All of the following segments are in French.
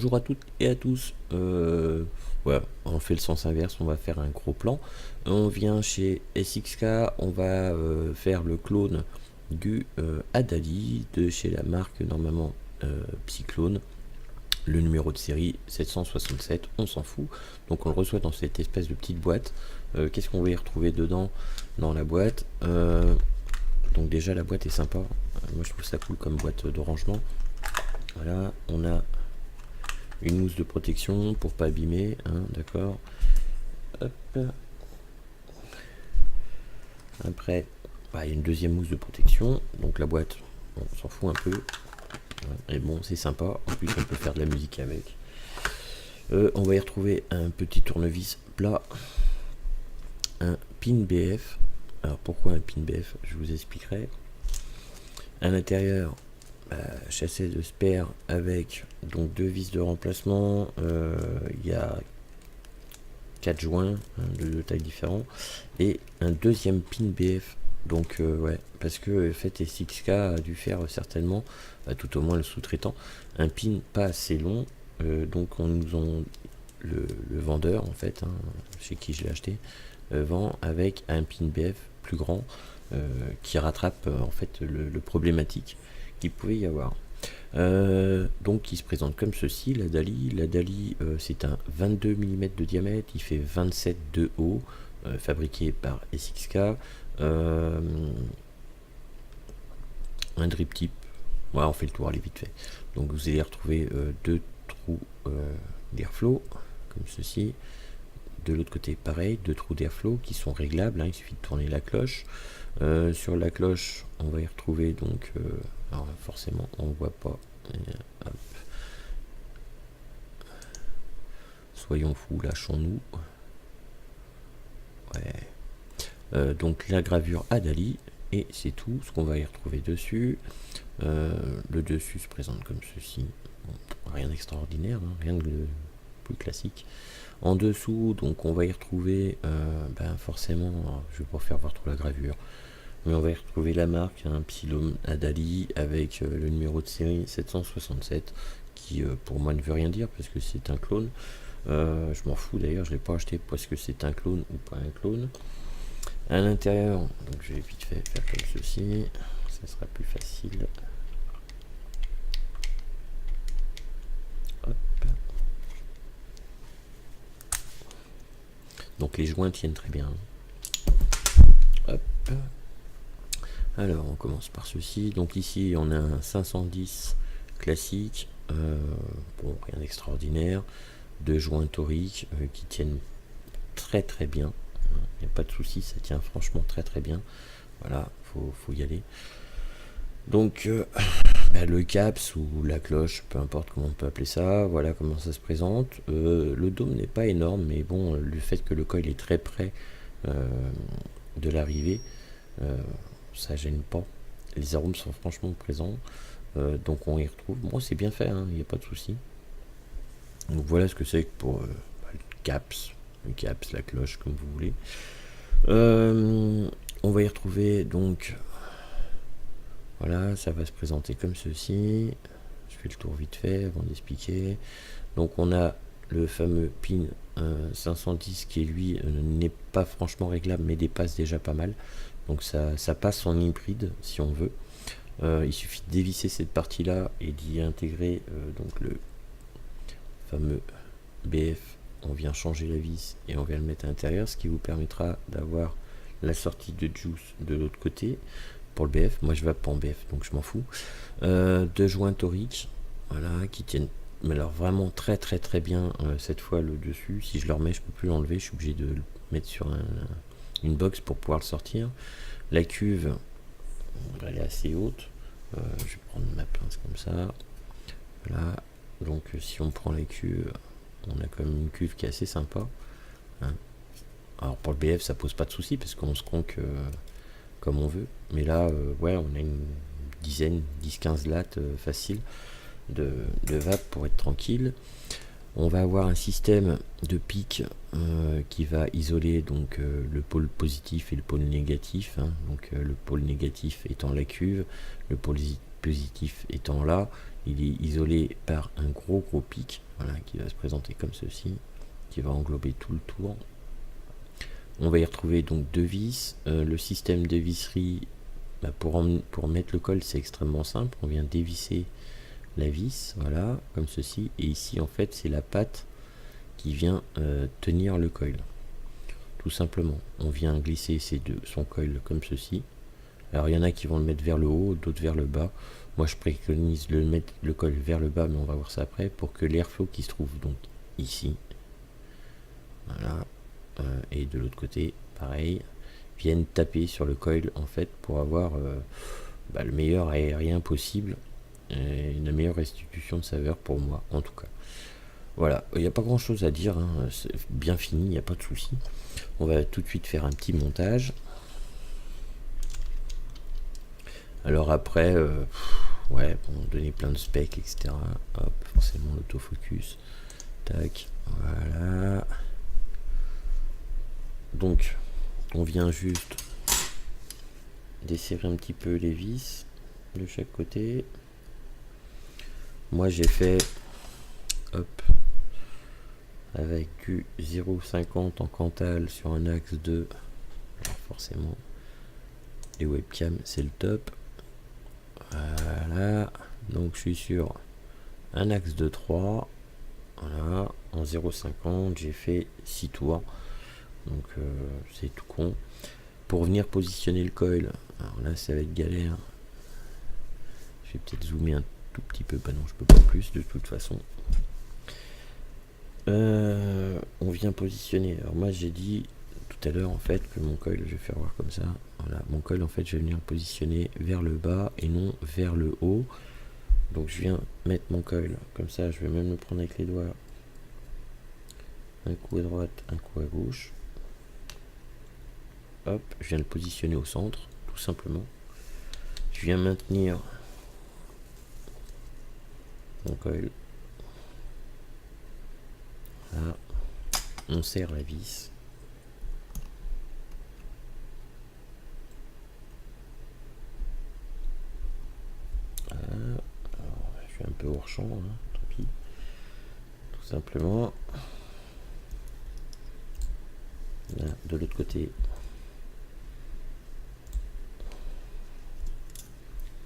Bonjour à toutes et à tous. Ouais, on fait le sens inverse, on va faire un gros plan. On vient chez SXK, on va faire le clone du Adali de chez la marque normalement Psyclone. Le numéro de série 767, on s'en fout. Donc on le reçoit dans cette espèce de petite boîte. Qu'est-ce qu'on va y retrouver dedans dans la boîte? Donc déjà la boîte est sympa. Moi je trouve ça cool comme boîte de rangement. Voilà, on a une mousse de protection pour pas abîmer, hein, d'accord. Hop. Après, bah, il y a une deuxième mousse de protection. Donc la boîte, on s'en fout un peu. Et bon, c'est sympa. En plus, on peut faire de la musique avec. On va y retrouver un petit tournevis plat, un pin BF. Alors pourquoi un pin BF? Je vous expliquerai. À l'intérieur, chasset de spare avec donc deux vis de remplacement. Il y a 4 joints de deux tailles différentes et un deuxième pin BF. Donc ouais, parce que en fait SXK a dû faire certainement, tout au moins le sous-traitant, un pin pas assez long. Donc on nous ont le vendeur en fait, hein, chez qui je l'ai acheté, vend avec un pin BF plus grand qui rattrape en fait le problématique qu'il pouvait y avoir. Donc il se présente comme ceci, la Dali. La Dali, c'est un 22 mm de diamètre, il fait 27 de haut, fabriqué par SXK. Un drip tip, ouais, on fait le tour, allez vite fait. Donc vous allez retrouver deux trous d'airflow, comme ceci. De l'autre côté, pareil, deux trous d'airflow qui sont réglables, hein, il suffit de tourner la cloche. Sur la cloche, on va y retrouver donc, alors forcément, on ne voit pas. Hop. Soyons fous, lâchons-nous. Ouais. Donc la gravure Adali, et c'est tout ce qu'on va y retrouver dessus. Le dessus se présente comme ceci. Bon, rien d'extraordinaire, hein, rien de plus classique. En dessous, donc on va y retrouver, forcément, je vais pas faire voir trop la gravure, mais on va y retrouver la marque, un Psyclone Adali avec le numéro de série 767, qui pour moi ne veut rien dire parce que c'est un clone. Je m'en fous d'ailleurs, je l'ai pas acheté parce que c'est un clone ou pas un clone. À l'intérieur, donc je vais vite fait faire comme ceci, ça sera plus facile. Hop. Donc les joints tiennent très bien. Hop. Alors on commence par ceci. Donc ici on a un 510 classique. Bon, rien d'extraordinaire. Deux joints toriques qui tiennent très très bien. Il n'y a pas de souci, ça tient franchement très très bien. Voilà, faut y aller. Donc le caps ou la cloche, peu importe comment on peut appeler ça, voilà comment ça se présente. Le dôme n'est pas énorme, mais bon, le fait que le coil est très près de l'arrivée, ça gêne pas. Les arômes sont franchement présents, donc on y retrouve. Bon, c'est bien fait, il n'y a pas de souci. Donc voilà ce que c'est pour le caps, la cloche, comme vous voulez. On va y retrouver donc. Voilà, ça va se présenter comme ceci. Je fais le tour vite fait avant d'expliquer. Donc on a le fameux pin 510 qui lui n'est pas franchement réglable mais dépasse déjà pas mal. Donc ça passe en hybride si on veut. Il suffit de dévisser cette partie là et d'y intégrer donc le fameux BF. On vient changer la vis et on vient le mettre à l'intérieur, ce qui vous permettra d'avoir la sortie de juice de l'autre côté. Pour le BF, moi je vais pas en BF donc je m'en fous. Deux joints toriques, voilà, qui tiennent, mais alors vraiment très très très bien. Cette fois le dessus, si je le remets je peux plus l'enlever, je suis obligé de le mettre sur une box pour pouvoir le sortir. La cuve, elle est assez haute, je vais prendre ma pince comme ça, voilà. Donc si on prend la cuve, on a quand même une cuve qui est assez sympa, hein. Alors pour le BF ça pose pas de souci parce qu'on se conque comme on veut, mais là ouais, on a une dizaine, 10-15 lattes facile de vape pour être tranquille. On va avoir un système de pic qui va isoler donc le pôle positif et le pôle négatif, hein. Donc le pôle négatif étant la cuve, le pôle positif étant là, il est isolé par un gros pic, voilà, qui va se présenter comme ceci, qui va englober tout le tour. On va y retrouver donc deux vis. Le système de visserie, pour mettre le coil, c'est extrêmement simple. On vient dévisser la vis, voilà, comme ceci. Et ici, en fait, c'est la patte qui vient tenir le coil. Tout simplement. On vient glisser son coil comme ceci. Alors, il y en a qui vont le mettre vers le haut, d'autres vers le bas. Moi, je préconise de mettre le coil vers le bas, mais on va voir ça après, pour que l'airflow qui se trouve donc ici, voilà, et de l'autre côté, pareil, viennent taper sur le coil, en fait, pour avoir le meilleur aérien possible, et une meilleure restitution de saveur pour moi, en tout cas. Voilà, il n'y a pas grand chose à dire, hein. C'est bien fini, il n'y a pas de souci. On va tout de suite faire un petit montage. Alors après, ouais, bon, donner plein de specs, etc. Hop, forcément l'autofocus. Tac, voilà. Donc, on vient juste desserrer un petit peu les vis de chaque côté. Moi, j'ai fait, hop, avec du 0,50 en Cantal sur un axe de, alors forcément, les webcams, c'est le top. Voilà, donc je suis sur un axe de 3. Voilà, en 0,50, j'ai fait 6 tours. Donc c'est tout con. Pour venir positionner le coil, alors là ça va être galère. Je vais peut-être zoomer un tout petit peu. Bah non, je peux pas plus de toute façon. On vient positionner. Alors moi j'ai dit tout à l'heure en fait que mon coil, je vais faire voir comme ça. Voilà, mon coil en fait je vais venir positionner vers le bas et non vers le haut. Donc je viens mettre mon coil comme ça. Je vais même le prendre avec les doigts. Un coup à droite, un coup à gauche. Hop, je viens le positionner au centre, tout simplement. Je viens maintenir mon coil. Là, on serre la vis. Voilà. Alors, je suis un peu hors champ, hein, tant pis. Tout simplement. Là, de l'autre côté,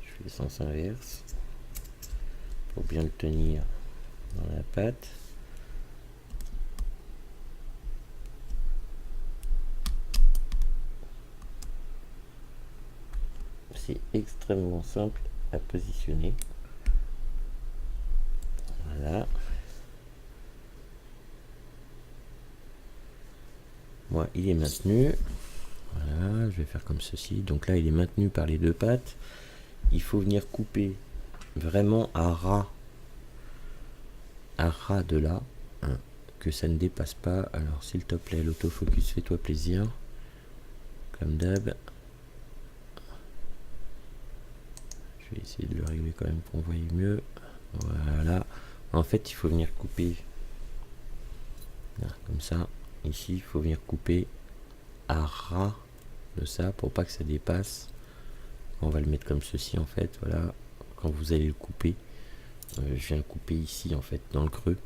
je fais le sens inverse pour bien le tenir dans la patte. C'est extrêmement simple à positionner. Voilà. Moi, il est maintenu. Voilà, je vais faire comme ceci. Donc là, il est maintenu par les deux pattes. Il faut venir couper vraiment à ras de là, hein, que ça ne dépasse pas. Alors, s'il te plaît, l'autofocus, fais-toi plaisir. Comme d'hab. Je vais essayer de le régler quand même pour qu'on voie mieux. Voilà. En fait, il faut venir couper là, comme ça. Ici, il faut venir couper à ras de ça pour pas que ça dépasse. On va le mettre comme ceci en fait. Voilà. Quand vous allez le couper, je viens couper ici en fait dans le creux.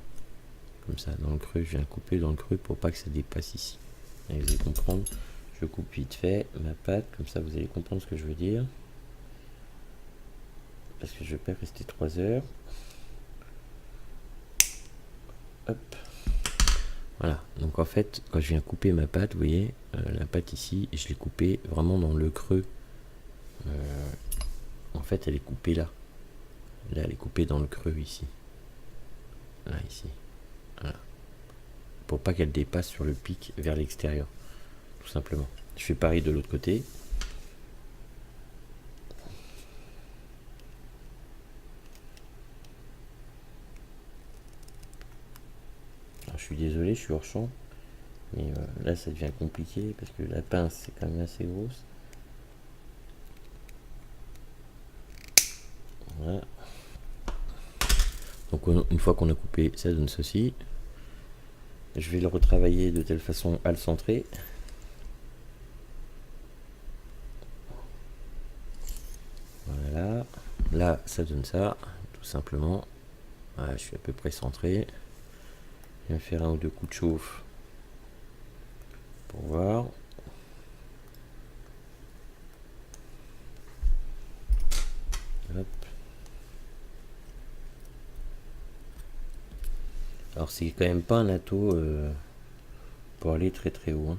Comme ça, dans le creux, je viens couper dans le creux pour pas que ça dépasse ici. Et vous allez comprendre. Je coupe vite fait ma patte, comme ça vous allez comprendre ce que je veux dire. Parce que je vais pas rester 3 heures. Hop. Voilà, donc en fait, quand je viens couper ma pâte, vous voyez, la pâte ici, et je l'ai coupée vraiment dans le creux. En fait, elle est coupée là. Là, elle est coupée dans le creux ici. Là, ici. Voilà. Pour pas qu'elle dépasse sur le pic vers l'extérieur. Tout simplement. Je fais pareil de l'autre côté. Alors, je suis désolé, je suis hors champ. Mais là, ça devient compliqué parce que la pince, c'est quand même assez grosse. Voilà. Donc une fois qu'on a coupé, ça donne ceci. Je vais le retravailler de telle façon à le centrer. Voilà. Là, ça donne ça, tout simplement. Voilà, je suis à peu près centré. Je vais faire un ou deux coups de chauffe pour voir. Hop. Alors c'est quand même pas un atto pour aller très très haut. Hein.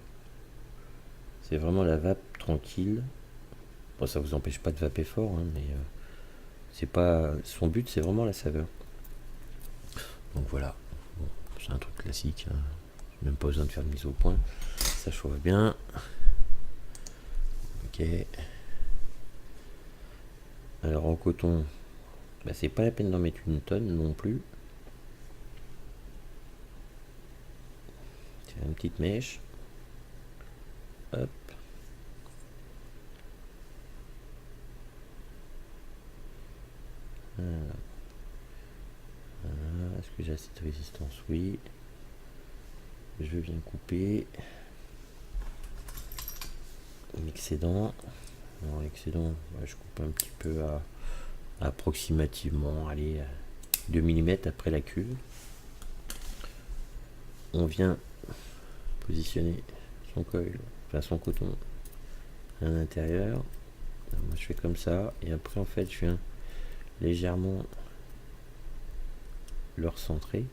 C'est vraiment la vape tranquille. Bon, ça vous empêche pas de vaper fort, hein, mais c'est pas son but, c'est vraiment la saveur. Donc voilà, bon, c'est un truc classique. Hein. Même pas besoin de faire de mise au point. Ça chauffe bien. Ok. Alors en coton, bah, c'est pas la peine d'en mettre une tonne non plus. C'est une petite mèche. Hop. Voilà. Voilà. Est-ce que j'ai assez de résistance? Oui. Je viens couper l'excédent. Alors l'excédent, ouais, je coupe un petit peu à approximativement, allez, 2 mm après la cuve. On vient positionner son coil, enfin son coton à l'intérieur. Moi je fais comme ça et après en fait je viens légèrement le recentrer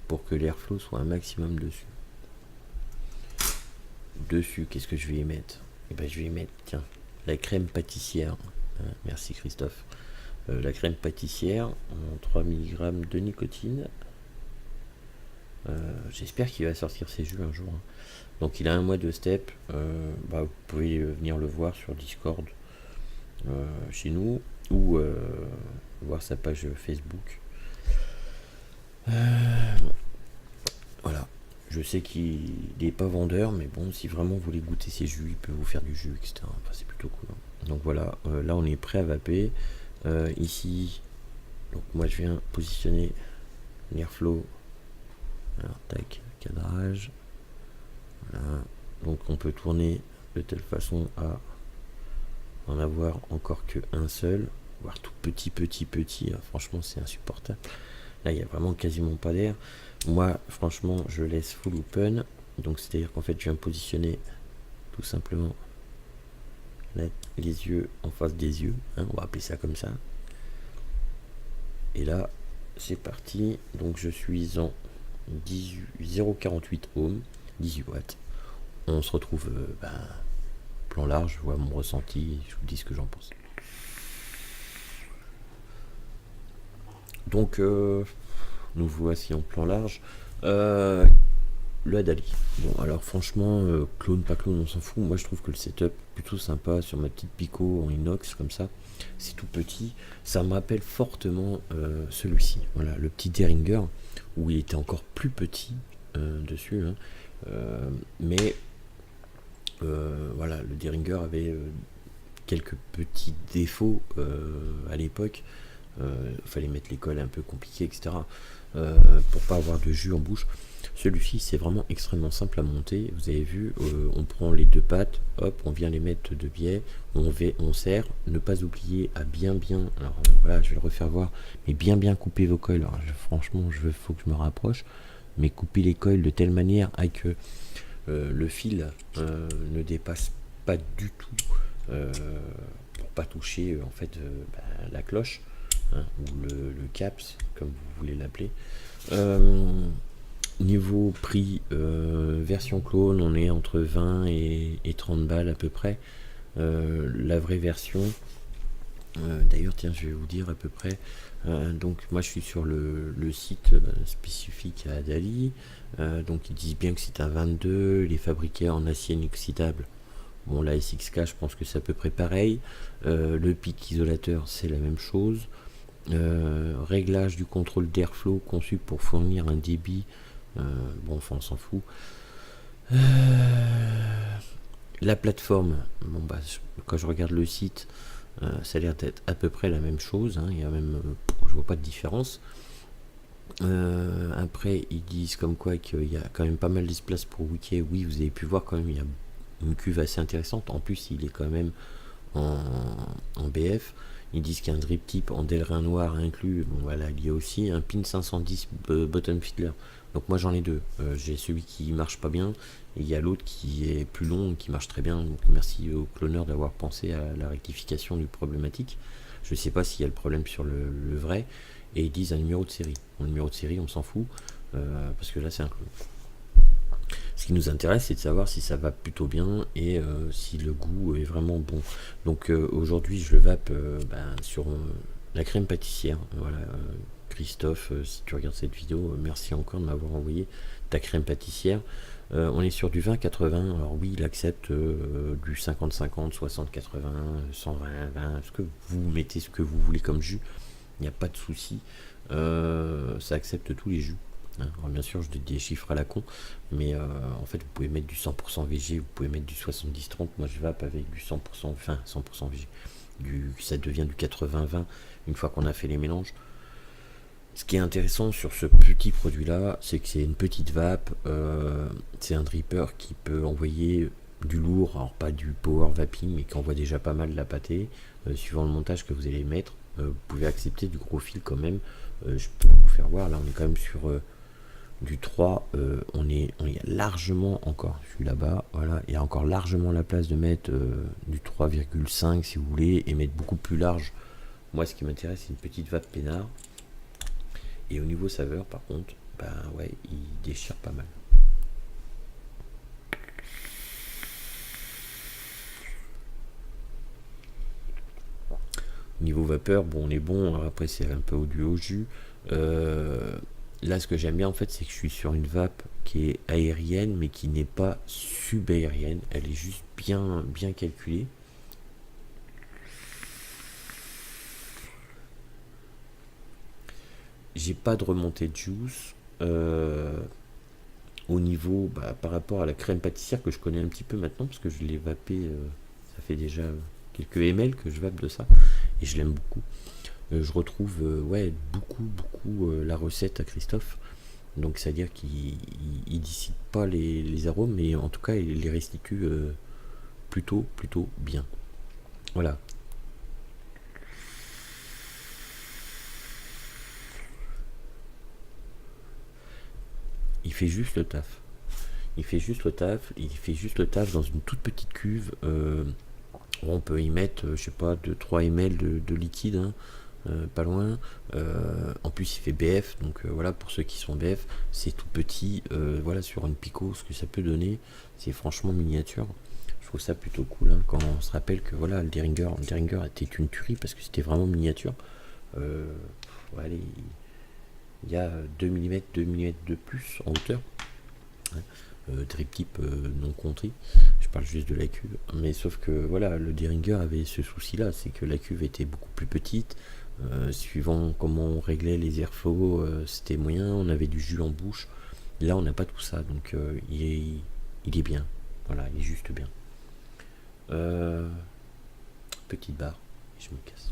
pour que l'airflow soit un maximum dessus. Qu'est-ce que je vais y mettre? Et ben je vais y mettre, tiens, la crème pâtissière. Merci Christophe. La crème pâtissière en 3 mg de nicotine. J'espère qu'il va sortir ses jus un jour. Hein. Donc il a un mois de step. Bah, vous pouvez venir le voir sur Discord chez nous ou voir sa page Facebook. Voilà. Je sais qu'il n'est pas vendeur, mais bon, si vraiment vous voulez goûter ses jus, il peut vous faire du jus, etc. Enfin, c'est plutôt cool. Hein. Donc voilà, là on est prêt à vaper. Ici, donc moi je viens positionner l'airflow. Alors tac, cadrage. Voilà. Donc on peut tourner de telle façon à en avoir encore que un seul, voire tout petit. Hein. Franchement c'est insupportable. Là il n'y a vraiment quasiment pas d'air. Moi franchement je laisse full open. Donc c'est à dire qu'en fait je viens positionner tout simplement les yeux en face des yeux. Hein, on va appeler ça comme ça. Et là c'est parti. Donc je suis en 0,48 ohms, 18 watts. On se retrouve plan large, je vois mon ressenti, je vous dis ce que j'en pense. Donc nous voici en plan large. Le Adali. Bon alors franchement, clone, pas clone, on s'en fout. Moi je trouve que le setup plutôt sympa sur ma petite Pico en inox comme ça. C'est tout petit. Ça me rappelle fortement celui-ci. Voilà, le petit Derringer où il était encore plus petit dessus. Hein. Mais voilà, le Derringer avait quelques petits défauts à l'époque. Fallait mettre les cols un peu compliqués, etc. Pour pas avoir de jus en bouche. Celui-ci c'est vraiment extrêmement simple à monter. Vous avez vu, on prend les deux pattes, hop, on vient les mettre de biais, on serre. Ne pas oublier à bien, alors voilà, je vais le refaire voir, mais bien couper vos coils. Alors, franchement, faut que je me rapproche, mais couper les coils de telle manière à que le fil ne dépasse pas du tout pour pas toucher en fait la cloche. Hein, ou le caps comme vous voulez l'appeler. Niveau prix version clone, on est entre 20 et 30 balles à peu près. La vraie version d'ailleurs tiens je vais vous dire à peu près. Donc moi je suis sur le site spécifique à Adali. Donc ils disent bien que c'est un 22, il est fabriqué en acier inoxydable. Bon la SXK je pense que c'est à peu près pareil. Le pic isolateur c'est la même chose. Réglage du contrôle d'airflow conçu pour fournir un débit. Bon, enfin, on s'en fout. La plateforme, bon, bah, quand je regarde le site, ça a l'air d'être à peu près la même chose. Hein, il y a même, je vois pas de différence. Après, ils disent comme quoi qu'il y a quand même pas mal d'espace pour wiki. Oui, vous avez pu voir quand même, il y a une cuve assez intéressante. En plus, il est quand même en BF. Ils disent qu'il y a un drip type en Delrin noir inclus. Bon voilà, il y a aussi un pin 510 bottom fiddler. Donc moi j'en ai deux. J'ai celui qui marche pas bien et il y a l'autre qui est plus long et qui marche très bien. Donc merci au cloneur d'avoir pensé à la rectification du problématique. Je sais pas s'il y a le problème sur le vrai. Et ils disent un numéro de série. Le numéro de série, on s'en fout parce que là c'est un clone. Ce qui nous intéresse, c'est de savoir si ça va plutôt bien et si le goût est vraiment bon. Donc aujourd'hui, je le vape sur la crème pâtissière. Voilà, Christophe, si tu regardes cette vidéo, merci encore de m'avoir envoyé ta crème pâtissière. On est sur du 20-80. Alors oui, il accepte du 50-50, 60-80, 120, 20. Ce que vous mettez, ce que vous voulez comme jus, il n'y a pas de souci. Ça accepte tous les jus. Alors bien sûr, je dis des chiffres à la con, mais en fait, vous pouvez mettre du 100% VG, vous pouvez mettre du 70-30. Moi, je vape avec du 100%, enfin 100% VG. Ça devient du 80-20 une fois qu'on a fait les mélanges. Ce qui est intéressant sur ce petit produit-là, c'est que c'est une petite vape. C'est un dripper qui peut envoyer du lourd, alors pas du power vaping, mais qui envoie déjà pas mal la pâtée. Suivant le montage que vous allez mettre, vous pouvez accepter du gros fil quand même. Je peux vous faire voir, là on est quand même sur du 3, on y a largement encore, je suis là-bas, voilà, il y a encore largement la place de mettre du 3,5 si vous voulez, et mettre beaucoup plus large. Moi ce qui m'intéresse c'est une petite vape peinard, et au niveau saveur par contre, bah ouais, il déchire pas mal. Niveau vapeur, bon on est bon, après c'est un peu au jus. Là, ce que j'aime bien en fait, c'est que je suis sur une vape qui est aérienne, mais qui n'est pas subaérienne. Elle est juste bien calculée. J'ai pas de remontée de juice. Au niveau, par rapport à la crème pâtissière que je connais un petit peu maintenant, parce que je l'ai vapé, ça fait déjà quelques ml que je vape de ça, et je l'aime beaucoup. Je retrouve ouais, beaucoup la recette à Christophe. Donc c'est à dire qu'il dissipe pas les arômes, mais en tout cas il les restitue plutôt bien. Voilà. Il fait juste le taf. Il fait juste le taf dans une toute petite cuve. On peut y mettre, je sais pas, 2-3 ml de liquide, hein. Pas loin. En plus il fait BF, donc voilà, pour ceux qui sont BF, c'est tout petit. Voilà, sur une Pico, ce que ça peut donner, c'est franchement miniature. Je trouve ça plutôt cool, hein, quand on se rappelle que voilà, le Derringer était une tuerie parce que c'était vraiment miniature. Allez, il y a 2 mm de plus en hauteur. Drip type non compris, je parle juste de la cuve, mais sauf que voilà, le Derringer avait ce souci là, c'est que la cuve était beaucoup plus petite. Suivant comment on réglait les airflows, c'était moyen, on avait du jus en bouche. Là on n'a pas tout ça, donc il est bien, voilà, il est juste bien. Petite barre, et je me casse.